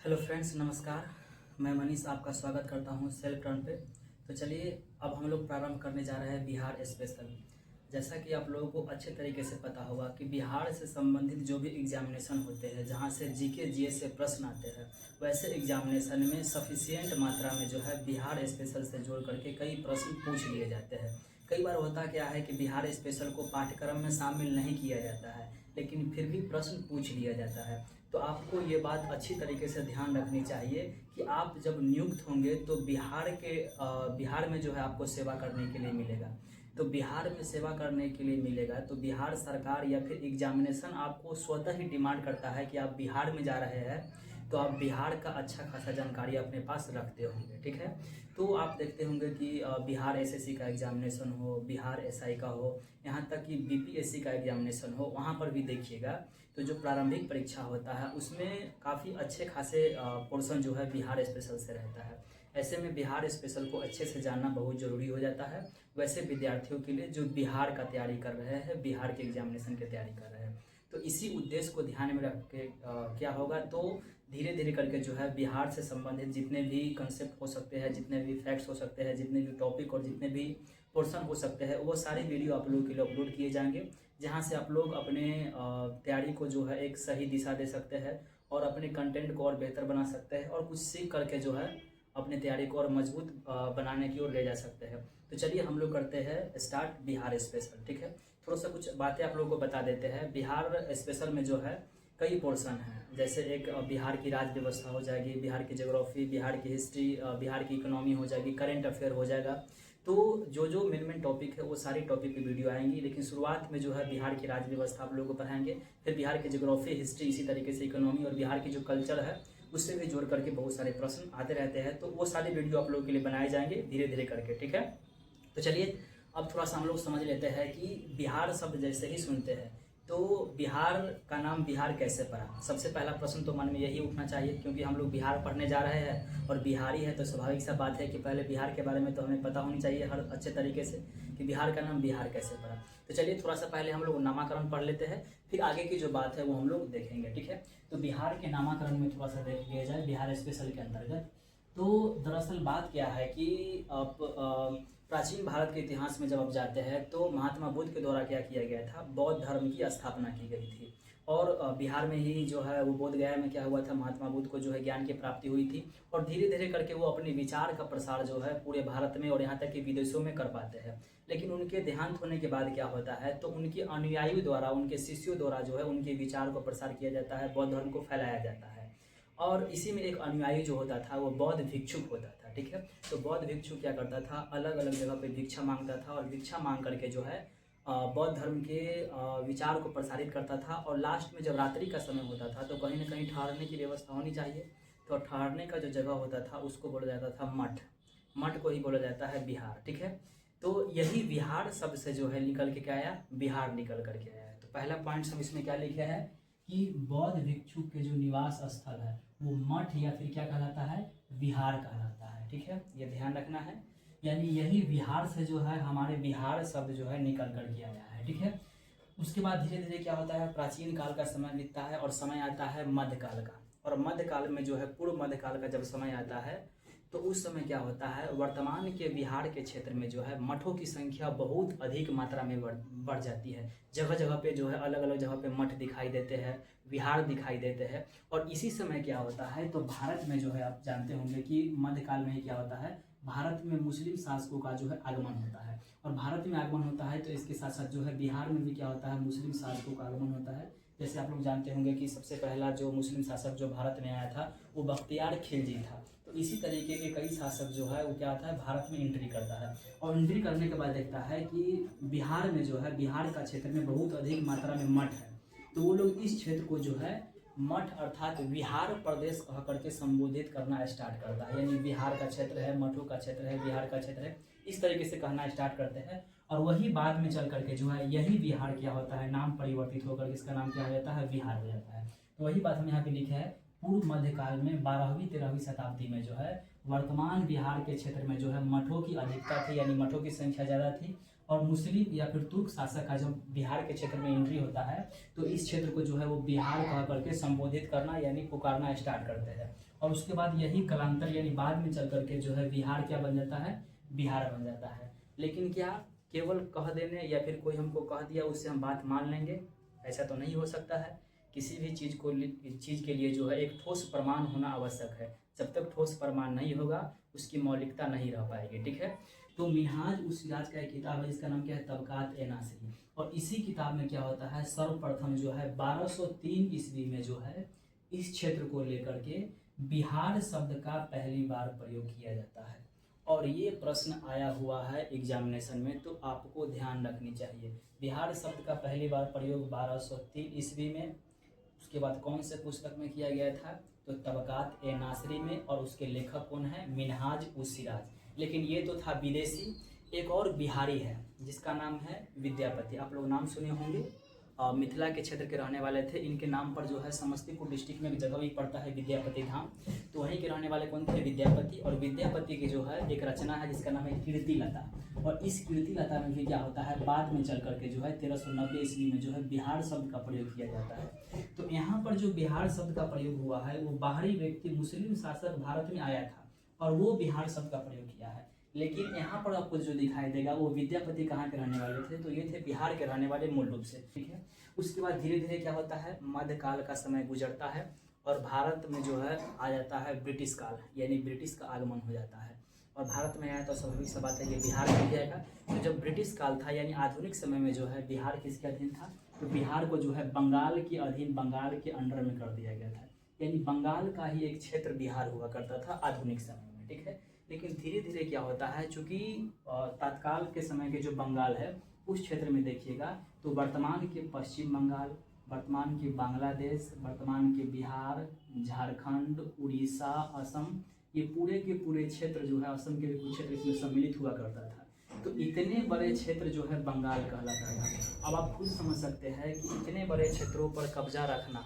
Hello friends, नमस्कार। मैं मनीष आपका स्वागत करता हूं सेल्फ टर्न पे। तो चलिए अब हम लोग प्रारंभ करने जा रहे हैं बिहार स्पेशल। जैसा कि आप लोगों को अच्छे तरीके से पता होगा कि बिहार से संबंधित जो भी एग्जामिनेशन होते हैं, जहां से जीके जीएस से प्रश्न आते हैं, वैसे एग्जामिनेशन में सफिशिएंट मात्रा में जो है बिहार स्पेशल से जोड़ करके कई प्रश्न पूछ लिए जाते हैं। कई बार होता क्या है कि बिहार स्पेशल को पाठ्यक्रम में शामिल नहीं किया जाता है, लेकिन फिर भी प्रश्न पूछ लिया जाता है। तो आपको ये बात अच्छी तरीके से ध्यान रखनी चाहिए कि आप जब नियुक्त होंगे तो बिहार में जो है आपको सेवा करने के लिए मिलेगा। तो बिहार में सेवा करने के लिए मिलेगा तो बिहार सरकार या फिर एग्जामिनेशन आपको स्वतः ही डिमांड करता है कि आप बिहार में जा रहे हैं, तो आप बिहार का अच्छा खासा जानकारी अपने पास रखते होंगे। ठीक है, तो आप देखते होंगे कि बिहार एसएससी का एग्जामिनेशन हो, बिहार एसआई का हो, यहाँ तक कि बीपीएससी का एग्जामिनेशन हो, वहाँ पर भी देखिएगा तो जो प्रारंभिक परीक्षा होता है उसमें काफ़ी अच्छे खासे पोर्शन जो है बिहार स्पेशल से रहता है। ऐसे में बिहार स्पेशल को अच्छे से जानना बहुत ज़रूरी हो जाता है वैसे विद्यार्थियों के लिए जो बिहार का तैयारी कर रहे हैं, बिहार के एग्जामिनेशन की तैयारी कर रहे हैं। तो इसी उद्देश्य को ध्यान में रख के क्या होगा, तो धीरे धीरे करके जो है बिहार से संबंधित जितने भी कंसेप्ट हो सकते हैं, जितने भी फैक्ट्स हो सकते हैं, जितने भी टॉपिक और जितने भी पोर्शन हो सकते हैं, वो सारे वीडियो आप लोगों के लिए अपलोड किए जाएंगे, जहां से आप लोग अपने तैयारी को जो है एक सही दिशा दे सकते हैं और अपने कंटेंट को और बेहतर बना सकते हैं और कुछ सीख करके जो है अपने तैयारी को और मजबूत बनाने की ओर ले जा सकते हैं। तो चलिए हम लोग करते हैं स्टार्ट बिहार स्पेशल। ठीक है, थोड़ा सा कुछ बातें आप लोगों को बता देते हैं। बिहार स्पेशल में जो है कई पोर्शन हैं, जैसे एक बिहार की राज्य व्यवस्था हो जाएगी, बिहार की ज्योग्राफी, बिहार की हिस्ट्री, बिहार की इकोनॉमी हो जाएगी, करेंट अफेयर हो जाएगा। तो जो मेन टॉपिक है वो सारी टॉपिक की वीडियो आएंगी, लेकिन शुरुआत में जो है बिहार की राज्य व्यवस्था आप लोगों को पढ़ाएंगे, फिर बिहार की ज्योग्राफी, हिस्ट्री, इसी तरीके से इकोनॉमी और बिहार की जो कल्चर है उससे भी जोड़ करके बहुत सारे प्रश्न आते रहते हैं। तो वो सारी वीडियो आप लोगों के लिए बनाए जाएंगे धीरे धीरे करके। ठीक है, तो चलिए अब थोड़ा सा हम लोग समझ लेते हैं कि बिहार शब्द जैसे ही सुनते हैं तो बिहार का नाम बिहार कैसे पड़ा। सबसे पहला प्रश्न तो मन में यही उठना चाहिए, क्योंकि हम लोग बिहार पढ़ने जा रहे हैं और बिहारी है तो स्वाभाविक सा बात है कि पहले बिहार के बारे में तो हमें पता होनी चाहिए हर अच्छे तरीके से कि बिहार का नाम बिहार कैसे पड़ा। तो चलिए थोड़ा सा पहले हम लोग नामाकरण पढ़ लेते हैं, फिर आगे की जो बात है वो हम लोग देखेंगे। ठीक है, तो बिहार के नामाकरण में थोड़ा सा देख लिया जाए बिहार स्पेशल के अंतर्गत। तो दरअसल बात क्या है कि प्राचीन भारत के इतिहास में जब आप जाते हैं तो महात्मा बुद्ध के द्वारा क्या किया गया था, बौद्ध धर्म की स्थापना की गई थी। और बिहार में ही जो है वो बोध गया में क्या हुआ था, महात्मा बुद्ध को जो है ज्ञान की प्राप्ति हुई थी और धीरे धीरे करके वो अपने विचार का प्रसार जो है पूरे भारत में और यहाँ तक कि विदेशों में कर पाते हैं। लेकिन उनके देहांत होने के बाद क्या होता है, तो उनके अनुयायियों द्वारा, उनके शिष्यों द्वारा जो है उनके विचार को प्रसार किया जाता है, बौद्ध धर्म को फैलाया जाता है। और इसी में एक अनुयायी जो होता था वो बौद्ध भिक्षुक होता था। ठीक है, तो बौद्ध भिक्षुक क्या करता था, अलग अलग जगह पे भिक्षा मांगता था और भिक्षा मांग करके जो है बौद्ध धर्म के विचार को प्रसारित करता था। और लास्ट में जब रात्रि का समय होता था तो कहीं ना कहीं ठहरने की व्यवस्था होनी चाहिए, तो ठहरने का जो जगह होता था उसको बोला जाता था मठ। मठ को ही बोला जाता है बिहार। ठीक है, तो यही बिहार शब्द से जो है निकल के क्या आया, बिहार निकल करके आया है। तो पहला पॉइंट हम इसमें क्या लिखे हैं कि बौद्ध भिक्षुक के जो निवास स्थल है वो मठ या फिर क्या कहलाता है, बिहार कहलाता है। ठीक है, ये ध्यान रखना है, यानी यही बिहार से जो है हमारे बिहार शब्द जो है निकल कर के आया है। ठीक है, उसके बाद धीरे धीरे क्या होता है, प्राचीन काल का समय बीतता है और समय आता है मध्यकाल का। और मध्यकाल में जो है पूर्व मध्यकाल का जब समय आता है तो उस समय क्या होता है, वर्तमान के बिहार के क्षेत्र में जो है मठों की संख्या बहुत अधिक मात्रा में बढ़ जाती है। जगह जगह पे जो है अलग अलग जगह पे मठ दिखाई देते हैं, विहार दिखाई देते हैं। और इसी समय क्या होता है, तो भारत में जो है आप जानते होंगे कि मध्यकाल में ही क्या होता है, भारत में मुस्लिम शासकों का जो है आगमन होता है। और भारत में आगमन होता है तो इसके साथ साथ जो है बिहार में भी क्या होता है, मुस्लिम शासकों का आगमन होता है। जैसे आप लोग जानते होंगे कि सबसे पहला जो मुस्लिम शासक जो भारत में आया था वो बख्तियार खिलजी था। तो इसी तरीके के कई शासक जो है वो क्या होता है, भारत में एंट्री करता है और एंट्री करने के बाद देखता है कि बिहार में जो है, बिहार का क्षेत्र में बहुत अधिक मात्रा में मठ है। तो वो लोग इस क्षेत्र को जो है मठ अर्थात बिहार प्रदेश कह करके संबोधित करना स्टार्ट करता है, यानी बिहार का क्षेत्र है, मठों का क्षेत्र है, बिहार का क्षेत्र है, इस तरीके से कहना स्टार्ट करते हैं। और वही बाद में चल करके जो है यही बिहार क्या होता है, नाम परिवर्तित होकर इसका नाम क्या हो जाता है, बिहार हो जाता है। तो वही बात हम यहाँ पे लिखे है, पूर्व मध्यकाल में 12वीं 13वीं शताब्दी में जो है वर्तमान बिहार के क्षेत्र में जो है मठों की अधिकता थी, यानी मठों की संख्या ज़्यादा थी। और मुस्लिम या फिर तुर्क शासक का जब बिहार के क्षेत्र में एंट्री होता है तो इस क्षेत्र को जो है वो बिहार कह करके संबोधित करना यानी पुकारना स्टार्ट करते हैं। और उसके बाद यही कालांतर यानी बाद में चल करके जो है बिहार क्या बन जाता है, बिहार बन जाता है। लेकिन क्या केवल कह देने या फिर कोई हमको कह दिया उससे हम बात मान लेंगे, ऐसा तो नहीं हो सकता है। किसी भी चीज़ के लिए जो है एक ठोस प्रमाण होना आवश्यक है। जब तक ठोस प्रमाण नहीं होगा उसकी मौलिकता नहीं रह पाएगी। ठीक है, तो मिन्हाज उस सिराज का एक किताब है जिसका नाम क्या है, तबकात ए नासिरी। और इसी किताब में क्या होता है, सर्वप्रथम जो है 1203 ईस्वी में जो है इस क्षेत्र को लेकर के बिहार शब्द का पहली बार प्रयोग किया जाता है। और ये प्रश्न आया हुआ है एग्जामिनेशन में, तो आपको ध्यान रखनी चाहिए। बिहार शब्द का पहली बार प्रयोग 1203 ईस्वी में, उसके बाद कौन से पुस्तक में किया गया था, तो तबकात ए नासरी में। और उसके लेखक कौन है, मिन्हाज उस सिराज। लेकिन ये तो था विदेशी। एक और बिहारी है जिसका नाम है विद्यापति, आप लोग नाम सुने होंगे। मिथिला के क्षेत्र के रहने वाले थे। इनके नाम पर जो है समस्तीपुर डिस्ट्रिक्ट में एक जगह भी पड़ता है विद्यापति धाम, तो वहीं के रहने वाले कौन थे, विद्यापति। और विद्यापति की जो है एक रचना है जिसका नाम है कीर्ति लता। और इस कीर्ति लता में भी क्या होता है, बाद में चल करके जो है 1390 ईस्वी में जो है बिहार शब्द का प्रयोग किया जाता है। तो यहाँ पर जो बिहार शब्द का प्रयोग हुआ है वो बाहरी व्यक्ति मुस्लिम शासक भारत में आया था और वो बिहार शब्द का प्रयोग किया है। लेकिन यहाँ पर आपको जो दिखाई देगा वो विद्यापति कहाँ के रहने वाले थे, तो ये थे बिहार के रहने वाले मूल रूप से। ठीक है, उसके बाद धीरे धीरे क्या होता है, मध्यकाल का समय गुजरता है और भारत में जो है आ जाता है ब्रिटिश काल, यानी ब्रिटिश का आगमन हो जाता है। और भारत में आया तो स्वाभाविक सा बात है ये बिहार में जाएगा। तो जब ब्रिटिश काल था यानी आधुनिक समय में जो है बिहार किसके अधीन था, तो बिहार को जो है बंगाल के अधीन, बंगाल के अंडर में कर दिया गया था। यानी बंगाल का ही एक क्षेत्र बिहार हुआ करता था आधुनिक समय में। ठीक है, लेकिन धीरे धीरे क्या होता है, चूँकि तत्काल के समय के जो बंगाल है उस क्षेत्र में देखिएगा तो वर्तमान के पश्चिम बंगाल, वर्तमान के बांग्लादेश, वर्तमान के बिहार, झारखंड, उड़ीसा, असम, ये पूरे के पूरे क्षेत्र जो है, असम के भी कुछ क्षेत्र इसमें सम्मिलित हुआ करता था। तो इतने बड़े क्षेत्र जो है बंगाल कहलाता था। अब आप खुद समझ सकते हैं कि इतने बड़े क्षेत्रों पर कब्जा रखना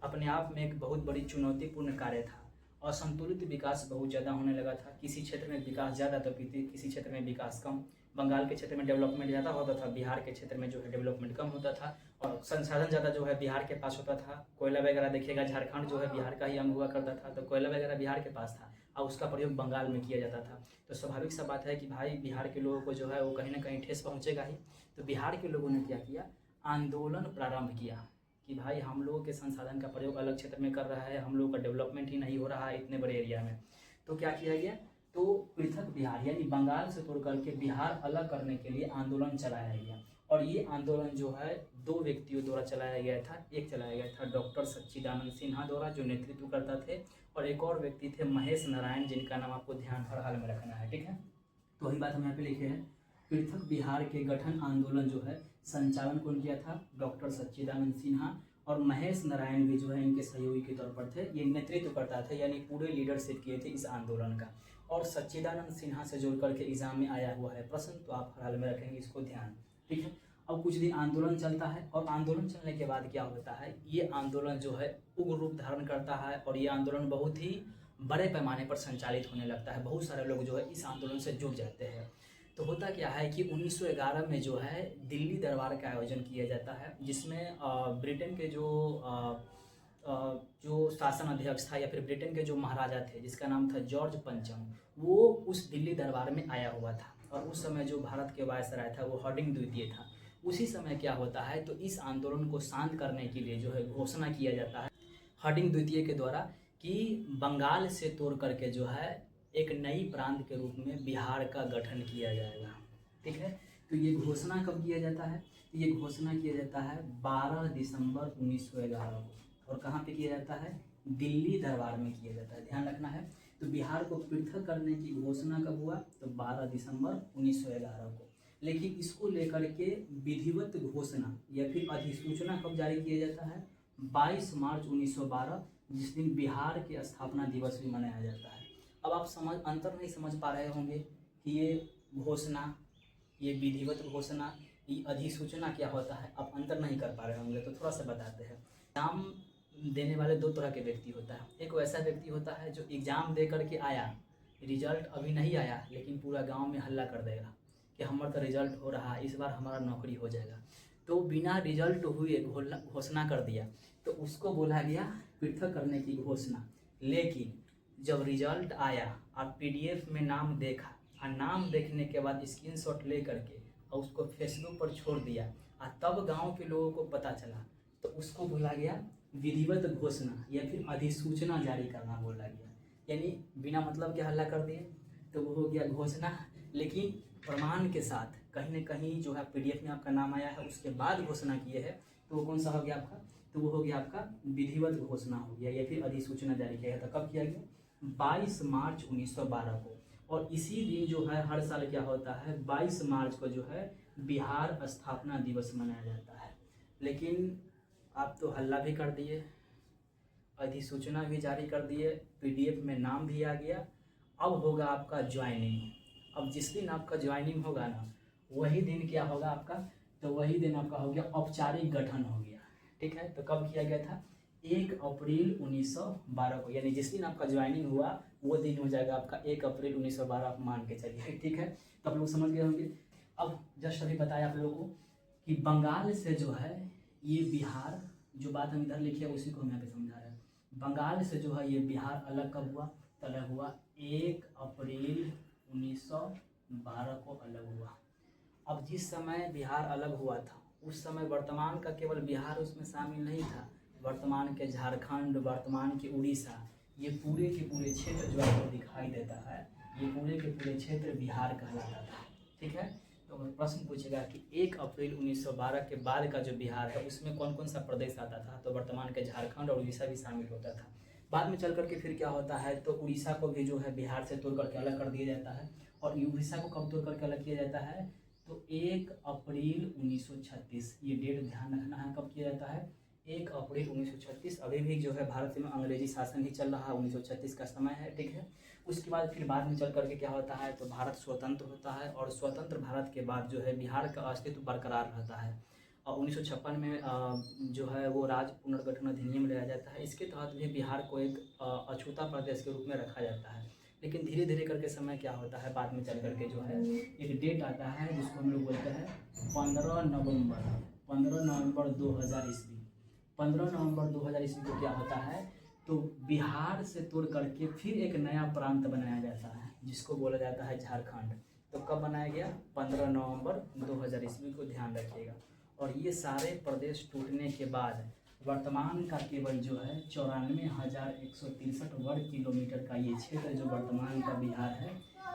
अपने आप में एक बहुत बड़ी चुनौतीपूर्ण कार्य था। असंतुलित विकास बहुत ज़्यादा होने लगा था। किसी क्षेत्र में विकास ज़्यादा तो किसी क्षेत्र में विकास कम। बंगाल के क्षेत्र में डेवलपमेंट ज़्यादा होता था, बिहार के क्षेत्र में जो है डेवलपमेंट कम होता था। और संसाधन ज़्यादा जो है बिहार के पास होता था। कोयला वगैरह देखिएगा, झारखंड जो है बिहार का ही अंग हुआ करता था, तो कोयला वगैरह बिहार के पास था और उसका प्रयोग बंगाल में किया जाता था। तो स्वाभाविक सा बात है कि भाई बिहार के लोगों को जो है वो कहीं ना कहीं ठेस पहुँचेगा ही। तो बिहार के लोगों ने क्या किया, आंदोलन प्रारंभ किया कि भाई हम लोगों के संसाधन का प्रयोग अलग क्षेत्र में कर रहा है, हम लोगों का डेवलपमेंट ही नहीं हो रहा है इतने बड़े एरिया में। तो क्या किया गया, तो पृथक बिहार यानी बंगाल से तोड़ करके बिहार अलग करने के लिए आंदोलन चलाया गया। और ये आंदोलन जो है दो व्यक्तियों द्वारा चलाया गया था। एक चलाया गया था डॉक्टर सच्चिदानंद सिन्हा द्वारा जो नेतृत्व करता थे, और एक और व्यक्ति थे महेश नारायण, जिनका नाम आपको ध्यान हर हाल में रखना है। ठीक है, तो वही बात हम यहाँ पे लिखे हैं। पृथक बिहार के गठन आंदोलन जो है संचालन कौन किया था, डॉक्टर सच्चिदानंद सिन्हा। और महेश नारायण भी जो है इनके सहयोगी के तौर पर थे, ये नेतृत्व करता था यानी पूरे लीडरशिप किए थे इस आंदोलन का। और सच्चिदानंद सिन्हा से जोड़ करके एग्जाम में आया हुआ है प्रश्न, तो आप हर हाल में रखेंगे इसको ध्यान। ठीक है, अब कुछ दिन आंदोलन चलता है और आंदोलन चलने के बाद क्या होता है, ये आंदोलन जो है उग्र रूप धारण करता है और ये आंदोलन बहुत ही बड़े पैमाने पर संचालित होने लगता है। बहुत सारे लोग जो है इस आंदोलन से जुड़ जाते हैं। तो होता क्या है कि 1911 में जो है दिल्ली दरबार का आयोजन किया जाता है, जिसमें ब्रिटेन के जो शासन अध्यक्ष था या फिर ब्रिटेन के जो महाराजा थे जिसका नाम था जॉर्ज पंचम, वो उस दिल्ली दरबार में आया हुआ था। और उस समय जो भारत के वायसराय था वो हार्डिंग द्वितीय था। उसी समय क्या होता है, तो इस आंदोलन को शांत करने के लिए जो है घोषणा किया जाता है हार्डिंग द्वितीय के द्वारा कि बंगाल से तोड़ करके जो है एक नई प्रांत के रूप में बिहार का गठन किया जाएगा। ठीक है, तो ये घोषणा कब किया जाता है, तो ये घोषणा किया जाता है 12 दिसंबर 1911 को। और कहाँ पे किया जाता है, दिल्ली दरबार में किया जाता है, ध्यान रखना है। तो बिहार को पृथक करने की घोषणा कब हुआ, तो 12 दिसंबर 1911 को। लेकिन इसको लेकर के विधिवत घोषणा या फिर अधिसूचना कब जारी किया जाता है, 22 मार्च 1912, जिस दिन बिहार के स्थापना दिवस भी मनाया जाता है। अब आप अंतर नहीं समझ पा रहे होंगे कि ये घोषणा, ये विधिवत घोषणा, ये अधिसूचना क्या होता है, आप अंतर नहीं कर पा रहे होंगे, तो थोड़ा सा बताते हैं। एग्जाम देने वाले दो तरह के व्यक्ति होता है। एक वैसा व्यक्ति होता है जो एग्ज़ाम दे करके आया, रिजल्ट अभी नहीं आया, लेकिन पूरा गांव में हल्ला कर देगा कि हमारा तो रिजल्ट हो रहा है, इस बार हमारा नौकरी हो जाएगा, तो बिना रिजल्ट हुए घोषणा कर दिया, तो उसको बोला गया पृथक करने की घोषणा। लेकिन जब रिजल्ट आया और PDF में नाम देखा और नाम देखने के बाद स्क्रीनशॉट ले करके और उसको फेसबुक पर छोड़ दिया और तब गांव के लोगों को पता चला, तो उसको बोला गया विधिवत घोषणा या फिर अधिसूचना जारी करना बोला गया। यानी बिना मतलब के हल्ला कर दिए तो वो हो गया घोषणा, लेकिन प्रमाण के साथ कहीं न कहीं जो है PDF में आपका नाम आया है उसके बाद घोषणा किए है, तो वो कौन सा हो गया आपका, तो वो हो गया आपका विधिवत घोषणा हो गया या फिर अधिसूचना जारी किया गया। तो कब किया गया, 22 मार्च 1912 को। और इसी दिन जो है हर साल क्या होता है, 22 मार्च को जो है बिहार स्थापना दिवस मनाया जाता है। लेकिन आप तो हल्ला भी कर दिए, अधिसूचना भी जारी कर दिए, PDF में नाम भी आ गया, अब होगा आपका ज्वाइनिंग। अब जिस दिन आपका ज्वाइनिंग होगा ना, वही दिन क्या होगा आपका, तो वही दिन आपका हो गया औपचारिक गठन हो गया। ठीक है, तो कब किया गया था, 1 अप्रैल 1912 को, यानी जिस दिन आपका ज्वाइनिंग हुआ वो दिन हो जाएगा आपका 1 अप्रैल 1912, आप मान के चलिए। ठीक है, तो आप लोग समझ गए होंगे। अब जस्ट अभी बताया आप लोगों को कि बंगाल से जो है ये बिहार, जो बात हम इधर लिखे उसी को हम यहाँ पे समझा रहे हैं। बंगाल से जो है ये बिहार अलग कब हुआ, तो अलग हुआ 1 अप्रैल 1912 को अलग हुआ। अब जिस समय बिहार अलग हुआ था उस समय वर्तमान का केवल बिहार उसमें शामिल नहीं था, वर्तमान के झारखंड, वर्तमान के उड़ीसा, ये पूरे के पूरे क्षेत्र जो आपको दिखाई देता है, ये पूरे के पूरे क्षेत्र बिहार कहलाता था। ठीक है, तो अगर प्रश्न पूछेगा कि 1 अप्रैल 1912 के बाद का जो बिहार है उसमें कौन कौन सा प्रदेश आता था, तो वर्तमान के झारखंड और उड़ीसा भी शामिल होता था। बाद में चल करके फिर क्या होता है, तो उड़ीसा को भी जो है बिहार से तोड़ करके अलग कर दिया जाता है। और उड़ीसा को कब तोड़ करके अलग किया जाता है, तो 1 अप्रैल 1936, ये डेट ध्यान रखना है, कब किया जाता है, 1 अप्रैल 1936। अभी भी जो है भारत में अंग्रेजी शासन ही चल रहा है, 1936 का समय है। ठीक है, उसके बाद फिर बाद में चल करके क्या होता है, तो भारत स्वतंत्र होता है और स्वतंत्र भारत के बाद जो है बिहार का अस्तित्व बरकरार रहता है। और 1956 में जो है वो राज्य पुनर्गठन अधिनियम लाया जाता है। इसके तहत भी बिहार को एक अछूता प्रदेश के रूप में रखा जाता है। लेकिन धीरे धीरे करके समय क्या होता है, बाद में चल करके जो है एक डेट आता है जिसको हम लोग बोलते हैं 15 नवंबर 2000 ईस्वी। 15 नवंबर 2000 ईस्वी को क्या होता है, तो बिहार से तोड़ करके फिर एक नया प्रांत बनाया जाता है जिसको बोला जाता है झारखंड। तो कब बनाया गया, 15 नवंबर 2000 ईस्वी को ध्यान रखिएगा। और ये सारे प्रदेश टूटने के बाद वर्तमान का केवल जो है 94,163 वर्ग किलोमीटर का ये क्षेत्र जो वर्तमान का बिहार है,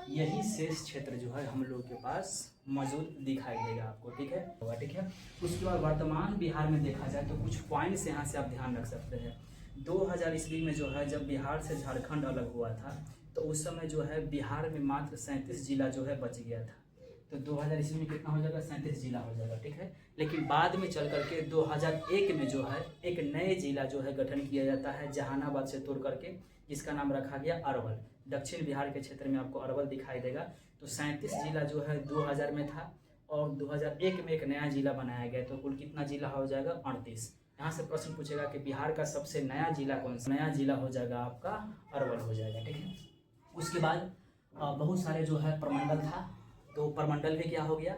यही शेष क्षेत्र जो है हम लोग के पास मौजूद दिखाई देगा आपको। ठीक है, ठीक है। उसके बाद वर्तमान बिहार में देखा जाए तो कुछ पॉइंट्स यहाँ से आप ध्यान रख सकते हैं। 2000 ईस्वी में जो है जब बिहार से झारखंड अलग हुआ था, तो उस समय जो है बिहार में मात्र 37 जिला जो है बच गया था। तो 2000 ईस्वी में कितना हो जाएगा, 37 जिला हो जाएगा। ठीक है, लेकिन बाद में चल करके 2001 में जो है एक नए जिला जो है गठन किया जाता है जहानाबाद से तोड़ करके, जिसका नाम रखा गया अरवल। दक्षिण बिहार के क्षेत्र में आपको अरवल दिखाई देगा। तो 37 जिला जो है 2000 में था और 2001 में एक नया जिला बनाया गया, तो कुल कितना जिला हो जाएगा, 38। यहाँ से प्रश्न पूछेगा कि बिहार का सबसे नया जिला कौन सा, नया जिला हो जाएगा आपका अरवल हो जाएगा। ठीक है, उसके बाद बहुत सारे जो है प्रमंडल था, तो प्रमंडल भी क्या हो गया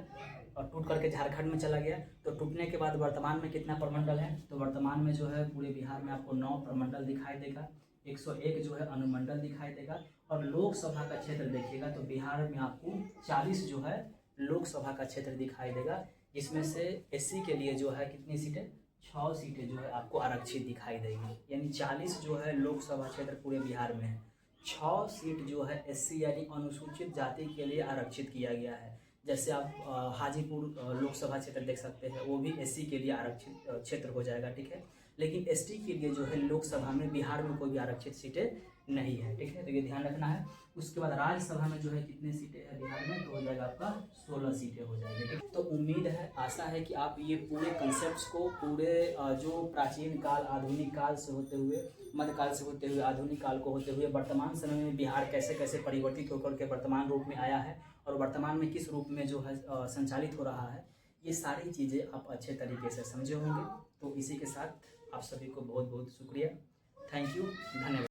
और टूट करके झारखंड में चला गया। तो टूटने के बाद वर्तमान में कितना प्रमंडल है, तो वर्तमान में जो है पूरे बिहार में आपको 9 प्रमंडल दिखाई देगा, 101 जो है अनुमंडल दिखाई देगा। और लोकसभा का क्षेत्र देखिएगा तो बिहार में आपको 40 जो है लोकसभा का क्षेत्र दिखाई देगा, जिसमें से SC के लिए जो है कितनी सीटें, 6 सीटें जो है आपको आरक्षित दिखाई देगी। यानी 40 जो है लोकसभा क्षेत्र पूरे बिहार में है, 6 सीट जो है SC यानी अनुसूचित जाति के लिए आरक्षित किया गया है। जैसे आप हाजीपुर लोकसभा क्षेत्र देख सकते हैं, वो भी SC के लिए आरक्षित क्षेत्र हो जाएगा। ठीक है, लेकिन ST के लिए जो है लोकसभा में बिहार में कोई भी आरक्षित सीटें नहीं है। ठीक है, तो ये ध्यान रखना है। उसके बाद राज्यसभा में जो है कितने सीटें हैं बिहार में, तो हो जाएगा आपका 16 सीटें हो जाएगी। ठीक है, तो उम्मीद है, आशा है कि आप ये पूरे कंसेप्ट को पूरे जो प्राचीन काल, आधुनिक काल से होते हुए, मध्यकाल से होते हुए, आधुनिक काल को होते हुए वर्तमान समय में बिहार कैसे कैसे परिवर्तित होकर के वर्तमान रूप में आया है और वर्तमान में किस रूप में जो है संचालित हो रहा है, ये सारी चीज़ें आप अच्छे तरीके से समझे होंगे। तो इसी के साथ आप सभी को बहुत बहुत शुक्रिया, थैंक यू, धन्यवाद।